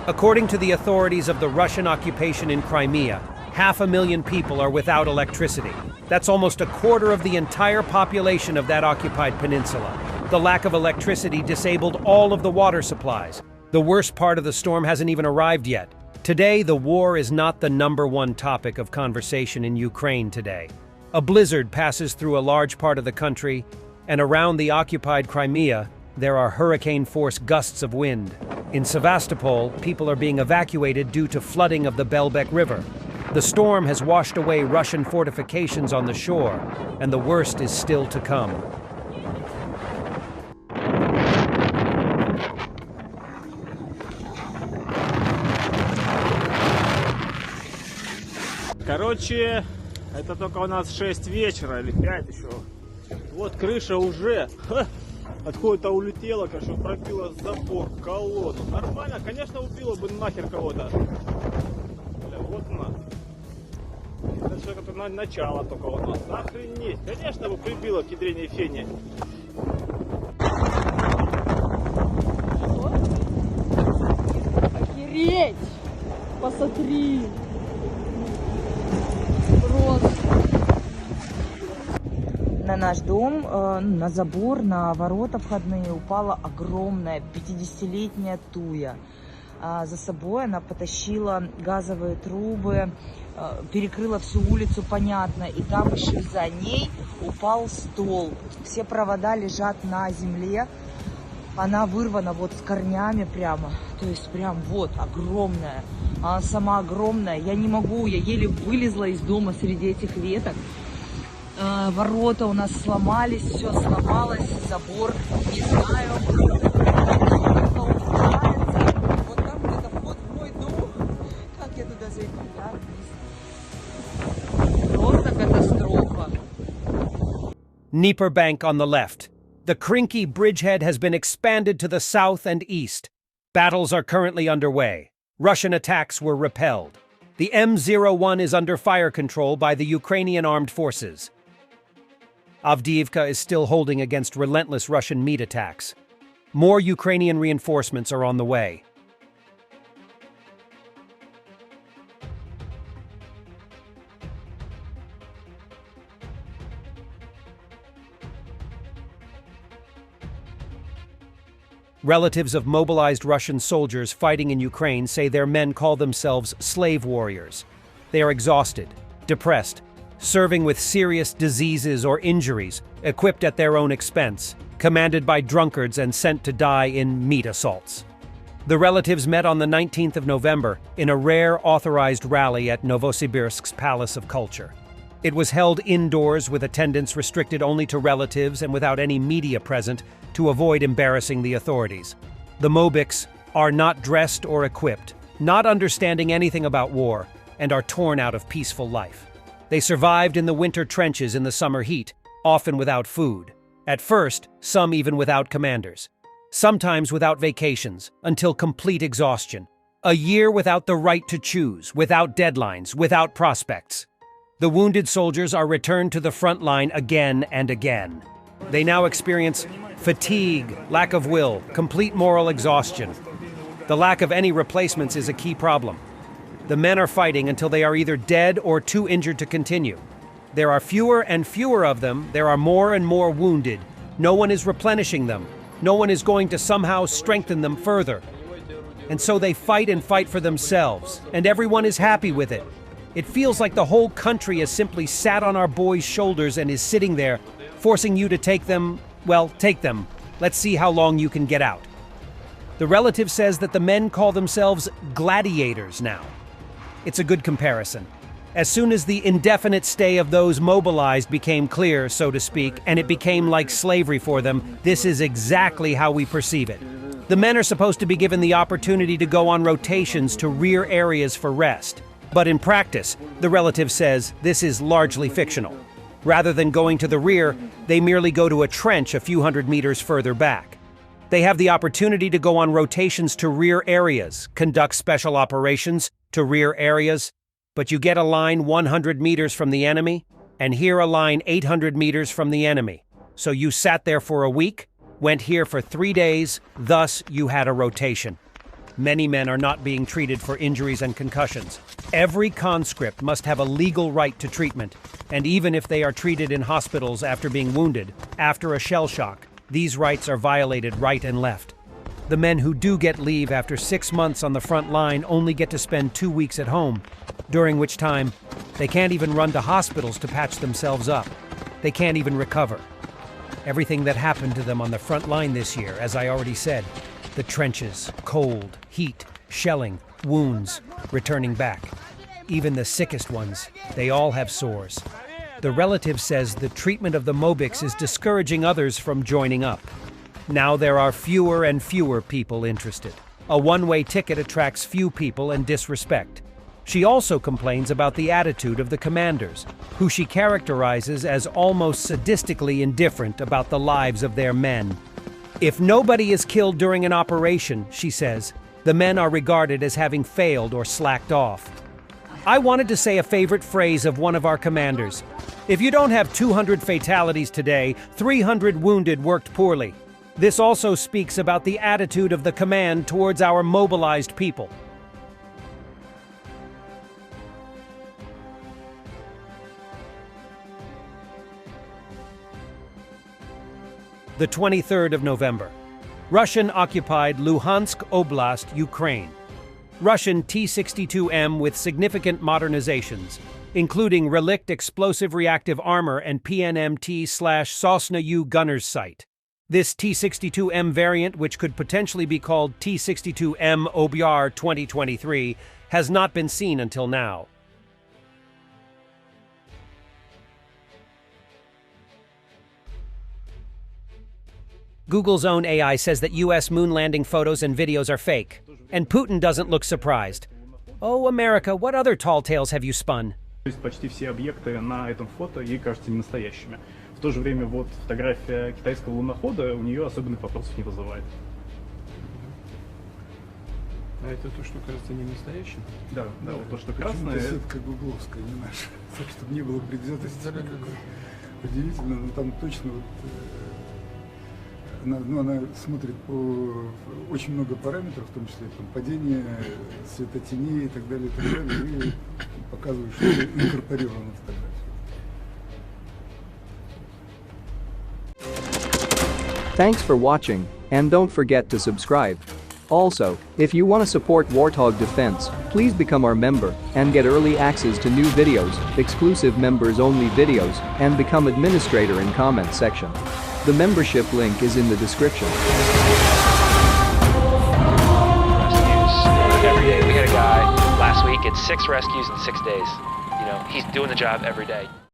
According to the authorities of the Russian occupation in Crimea, 500,000 people are without electricity. That's almost a quarter of the entire population of that occupied peninsula. The lack of electricity disabled all of the water supplies. The worst part of the storm hasn't even arrived yet. Today, the war is not the #1 topic of conversation in Ukraine today. A blizzard passes through a large part of the country, and around the occupied Crimea, there are hurricane-force gusts of wind. In Sevastopol, people are being evacuated due to flooding of the Belbek River. The storm has washed away Russian fortifications on the shore, and the worst is still to come. Короче, это только у нас 6 вечера или 5 еще. Вот крыша уже откуда-то улетела, конечно, пробила забор, колонну. Нормально, конечно, убила бы нахер кого-то. Вот у нас. Это все как начало только у нас. Охренеть. Конечно, бы прибило к ядрене фене. Охереть! Посмотри! На наш дом, на забор, на ворота входные упала огромная 50-летняя туя. За собой она потащила газовые трубы, перекрыла всю улицу, понятно, и там еще за ней упал столб. Все провода лежат на земле, она вырвана вот с корнями прямо, то есть прям вот огромная, она сама огромная. Я не могу, я еле вылезла из дома среди этих веток. Ворота у нас сломались, все сломалось, забор, не знаю, вот там где-то вход в мой дом, как я туда зайду, да? Просто катастрофа. Dnieper Bank on the left. The Krinky bridgehead has been expanded to the south and east. Battles are currently underway. Russian attacks were repelled. The M01 is under fire control by the Ukrainian armed forces. Avdiivka is still holding against relentless Russian meat attacks. More Ukrainian reinforcements are on the way. Relatives of mobilized Russian soldiers fighting in Ukraine say their men call themselves slave warriors. They are exhausted, depressed, serving with serious diseases or injuries, equipped at their own expense, commanded by drunkards and sent to die in meat assaults. The relatives met on the 19th of November in a rare authorized rally at Novosibirsk's Palace of Culture. It was held indoors with attendance restricted only to relatives and without any media present to avoid embarrassing the authorities. The Mobiks are not dressed or equipped, not understanding anything about war, and are torn out of peaceful life. They survived in the winter trenches in the summer heat, often without food. At first, some even without commanders. Sometimes without vacations, until complete exhaustion. A year without the right to choose, without deadlines, without prospects. The wounded soldiers are returned to the front line again and again. They now experience fatigue, lack of will, complete moral exhaustion. The lack of any replacements is a key problem. The men are fighting until they are either dead or too injured to continue. There are fewer and fewer of them, there are more and more wounded. No one is replenishing them. No one is going to somehow strengthen them further. And so they fight and fight for themselves, and everyone is happy with it. It feels like the whole country has simply sat on our boys' shoulders and is sitting there, forcing you to take them, well, take them. Let's see how long you can get out. The relative says that the men call themselves gladiators now. It's a good comparison. As soon as the indefinite stay of those mobilized became clear, so to speak, and it became like slavery for them, this is exactly how we perceive it. The men are supposed to be given the opportunity to go on rotations to rear areas for rest. But in practice, the relative says this is largely fictional. Rather than going to the rear, they merely go to a trench a few hundred meters further back. They have the opportunity to go on rotations to rear areas, conduct special operations to rear areas, but you get a line 100 meters from the enemy, and here a line 800 meters from the enemy. So you sat there for a week, went here for 3 days, thus you had a rotation. Many men are not being treated for injuries and concussions. Every conscript must have a legal right to treatment, and even if they are treated in hospitals after being wounded, after a shell shock, these rights are violated right and left. The men who do get leave after 6 months on the front line only get to spend 2 weeks at home, during which time they can't even run to hospitals to patch themselves up. They can't even recover. Everything that happened to them on the front line this year, as I already said, the trenches, cold, heat, shelling, wounds, returning back. Even the sickest ones, they all have sores. The relative says the treatment of the Mobics is discouraging others from joining up. Now there are fewer and fewer people interested. A one-way ticket attracts few people and disrespect. She also complains about the attitude of the commanders, who she characterizes as almost sadistically indifferent about the lives of their men. If nobody is killed during an operation, she says, the men are regarded as having failed or slacked off. I wanted to say a favorite phrase of one of our commanders. If you don't have 200 fatalities today, 300 wounded worked poorly. This also speaks about the attitude of the command towards our mobilized people. The 23rd of November. Russian-occupied Luhansk Oblast, Ukraine. Russian T-62M with significant modernizations, including Relikt explosive reactive armor and PNMT/Sosna-U gunner's sight. This T-62M variant, which could potentially be called T-62M OBR 2023, has not been seen until now. Google's own AI says that US moon landing photos and videos are fake, and Putin doesn't look surprised. Oh, America, what other tall tales have you spun? То есть почти все объекты на этом фото ей кажутся ненастоящими. В то же время вот фотография китайского лунохода у нее особенных вопросов не вызывает. А это то, что кажется не настоящим? Да, да, вот то, что красное. Это сетка гугловская, не наша. Так, чтобы не было предвзятости. Удивительно, но там точно вот... Она смотрит по очень много параметров, в том числе там, падение светотеней и так далее, и показывает, что это инкорпорировано в фотографию. Thanks for watching, and don't forget to subscribe. Also, if you want to support Warthog Defense, please become our member and get early access to new videos, exclusive members-only videos, and become administrator in comment section. The membership link is in the description. Rescues every day. We had a guy last week, it's 6 rescues in 6 days. You know, he's doing the job every day.